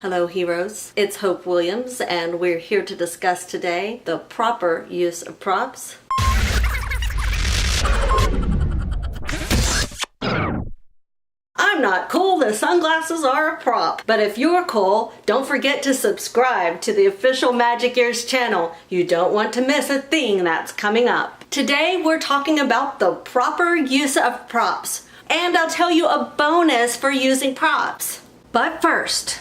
Hello heroes, it's Hope Williams and we're here to discuss today the proper use of props. I'm not cool, the sunglasses are a prop. But if you're cool, don't forget to subscribe to the official Magic Ears channel. You don't want to miss a thing that's coming up. Today we're talking about the proper use of props. And I'll tell you a bonus for using props. But first,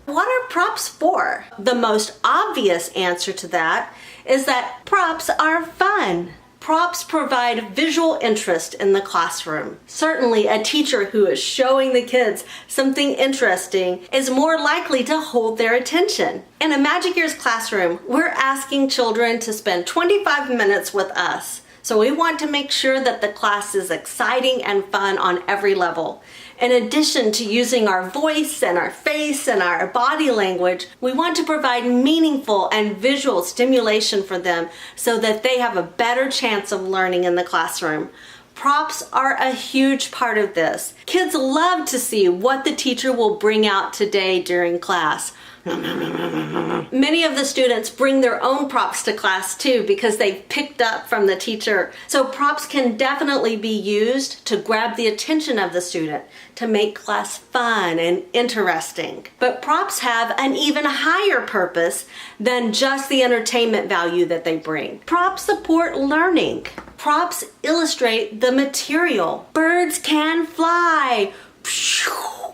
what are props for? The most obvious answer to that is that props are fun. Props provide visual interest in the classroom. Certainly, a teacher who is showing the kids something interesting is more likely to hold their attention. In a Magic Ears classroom, we're asking children to spend 25 minutes with us. So we want to make sure that the class is exciting and fun on every level. In addition to using our voice and our face and our body language, we want to provide meaningful and visual stimulation for them so that they have a better chance of learning in the classroom. Props are a huge part of this. Kids love to see what the teacher will bring out today during class. Many of the students bring their own props to class too because they've picked up from the teacher. So props can definitely be used to grab the attention of the student, to make class fun and interesting. But props have an even higher purpose than just the entertainment value that they bring. Props support learning. Props illustrate the material. Birds can fly.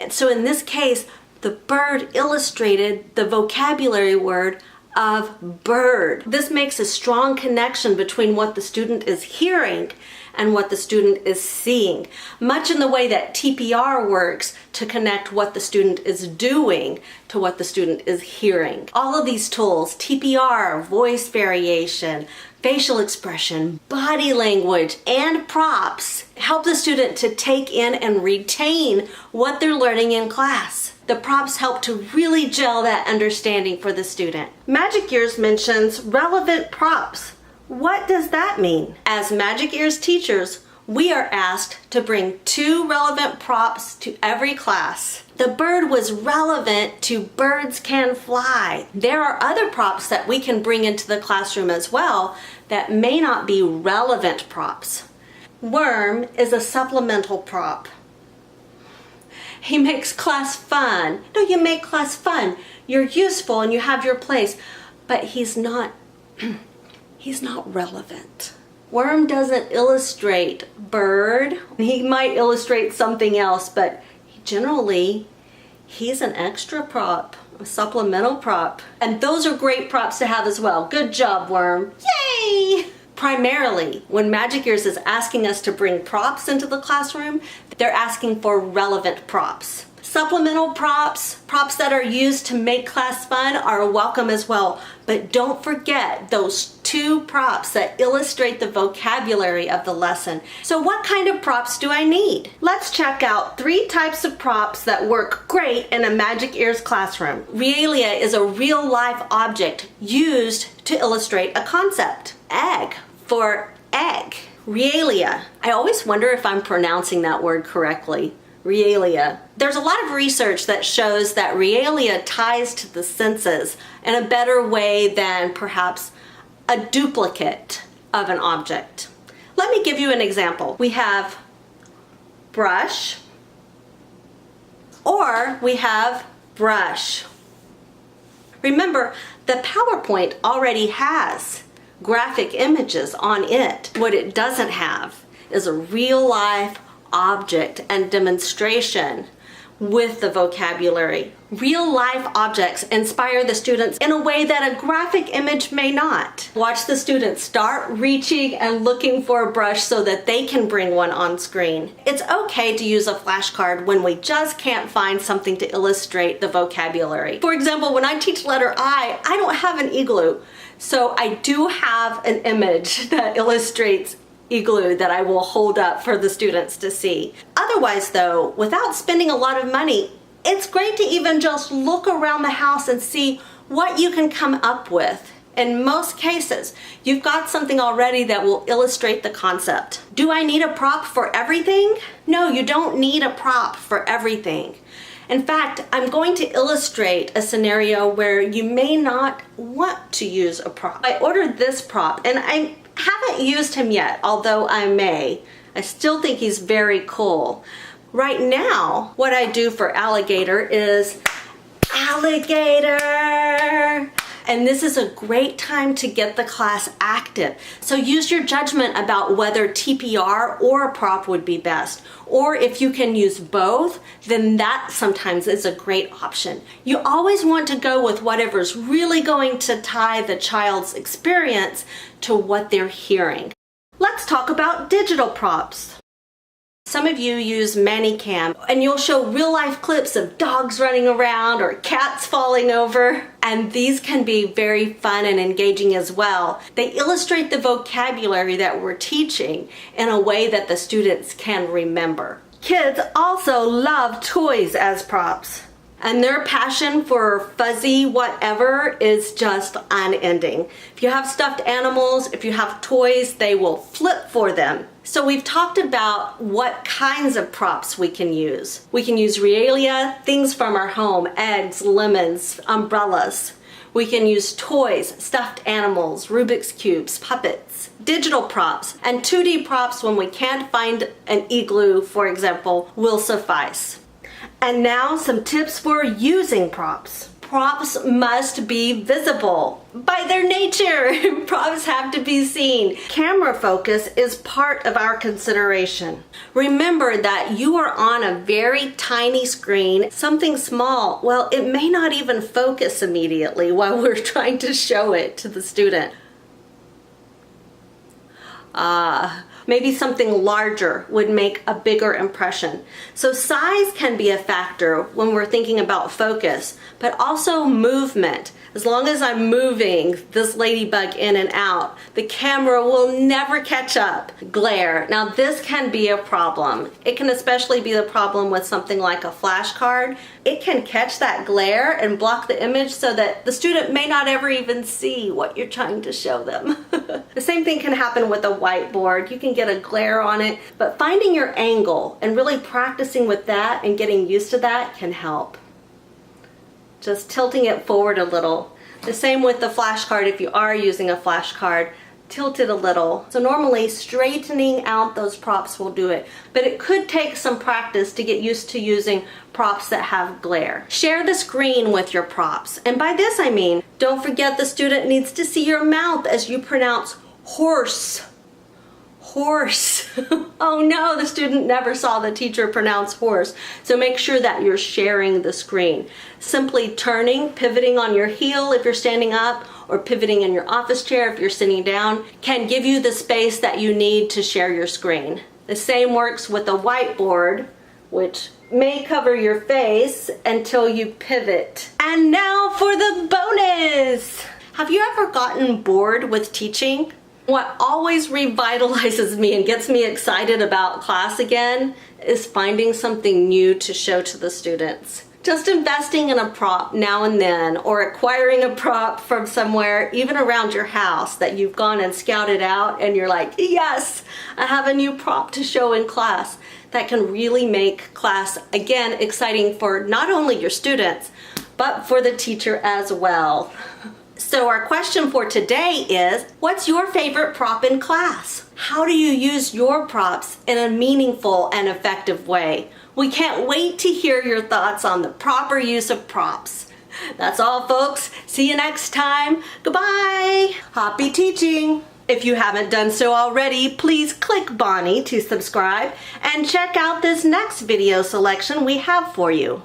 And so in this case, the bird illustrated the vocabulary word of bird. This makes a strong connection between what the student is hearing and what the student is seeing, much in the way that TPR works to connect what the student is doing to what the student is hearing. All of these tools, TPR, voice variation, facial expression, body language, and props, help the student to take in and retain what they're learning in class. The props help to really gel that understanding for the student. Magic Ears mentions relevant props. What does that mean? As Magic Ears teachers, we are asked to bring 2 relevant props to every class. The bird was relevant to Birds Can Fly. There are other props that we can bring into the classroom as well that may not be relevant props. Worm is a supplemental prop. He makes class fun. No, you make class fun. You're useful and you have your place, but he's not relevant. Worm doesn't illustrate bird. He might illustrate something else, but generally, he's an extra prop, a supplemental prop. And those are great props to have as well. Good job, Worm. Yay! Primarily, when Magic Ears is asking us to bring props into the classroom, they're asking for relevant props. Supplemental props, props that are used to make class fun are welcome as well. But don't forget those 2 props that illustrate the vocabulary of the lesson. So what kind of props do I need? Let's check out 3 types of props that work great in a Magic Ears classroom. Realia is a real-life object used to illustrate a concept. Egg for egg. Realia. I always wonder if I'm pronouncing that word correctly. Realia. There's a lot of research that shows that realia ties to the senses in a better way than perhaps a duplicate of an object. Let me give you an example. We have brush, or we have brush. Remember, the PowerPoint already has graphic images on it. What it doesn't have is a real-life object and demonstration with the vocabulary. Real-life objects inspire the students in a way that a graphic image may not. Watch the students start reaching and looking for a brush so that they can bring one on screen. It's okay to use a flashcard when we just can't find something to illustrate the vocabulary. For example, when I teach letter I don't have an igloo. So I do have an image that illustrates igloo that I will hold up for the students to see. Otherwise though, without spending a lot of money, it's great to even just look around the house and see what you can come up with. In most cases, you've got something already that will illustrate the concept. Do I need a prop for everything? No, you don't need a prop for everything. In fact, I'm going to illustrate a scenario where you may not want to use a prop. I ordered this prop and I haven't used him yet, although I may. I still think he's very cool. Right now, what I do for alligator is alligator. And this is a great time to get the class active. So use your judgment about whether TPR or a prop would be best. Or if you can use both, then that sometimes is a great option. You always want to go with whatever's really going to tie the child's experience to what they're hearing. Let's talk about digital props. Some of you use Manicam and you'll show real life clips of dogs running around or cats falling over. And these can be very fun and engaging as well. They illustrate the vocabulary that we're teaching in a way that the students can remember. Kids also love toys as props. And their passion for fuzzy whatever is just unending. If you have stuffed animals, if you have toys, they will flip for them. So we've talked about what kinds of props we can use. We can use realia, things from our home, eggs, lemons, umbrellas. We can use toys, stuffed animals, Rubik's Cubes, puppets, digital props, and 2D props when we can't find an igloo, for example, will suffice. And now some tips for using props. Props must be visible. By their nature, props have to be seen. Camera focus is part of our consideration. Remember that you are on a very tiny screen, something small. Well, it may not even focus immediately while we're trying to show it to the student. Maybe something larger would make a bigger impression. So size can be a factor when we're thinking about focus, but also movement. As long as I'm moving this ladybug in and out, the camera will never catch up. Glare. Now this can be a problem. It can especially be the problem with something like a flashcard. It can catch that glare and block the image so that the student may not ever even see what you're trying to show them. The same thing can happen with a whiteboard. You can get a glare on it, but finding your angle and really practicing with that and getting used to that can help. Just tilting it forward a little. The same with the flashcard. If you are using a flashcard, tilt it a little. So normally straightening out those props will do it, but it could take some practice to get used to using props that have glare. Share the screen with your props. And by this I mean, don't forget the student needs to see your mouth as you pronounce horse. Horse. Oh no, the student never saw the teacher pronounce horse. So make sure that you're sharing the screen. Simply turning, pivoting on your heel if you're standing up, or pivoting in your office chair if you're sitting down, can give you the space that you need to share your screen. The same works with a whiteboard, which may cover your face until you pivot. And now for the bonus! Have you ever gotten bored with teaching? What always revitalizes me and gets me excited about class again is finding something new to show to the students. Just investing in a prop now and then, or acquiring a prop from somewhere, even around your house, that you've gone and scouted out and you're like, yes, I have a new prop to show in class. That can really make class, again, exciting for not only your students, but for the teacher as well. So our question for today is, what's your favorite prop in class? How do you use your props in a meaningful and effective way? We can't wait to hear your thoughts on the proper use of props. That's all, folks. See you next time. Goodbye. Happy teaching. If you haven't done so already, please click Bonnie to subscribe and check out this next video selection we have for you.